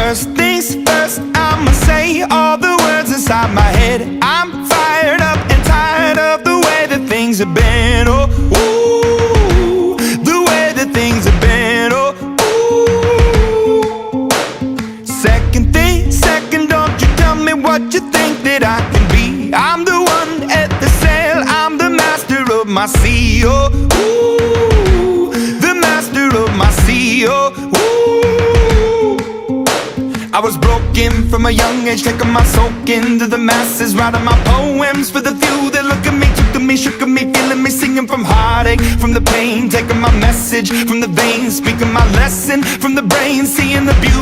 First things first, I'ma say all the words inside my head. I'm fired up and tired of the way that things have been. Oh, ooh, the way that things have been. Oh, ooh. Second, don't you tell me what you think that I can be. I'm the one at the sail, I'm the master of my sea. Oh, ooh, the master of my sea. Oh, ooh. I was broken from a young age, taking my soak into the masses, writing my poems for the few that look at me, took to me, shook at me, feeling me, singing from heartache, from the pain, taking my message from the veins, speaking my lesson from the brain, seeing the beauty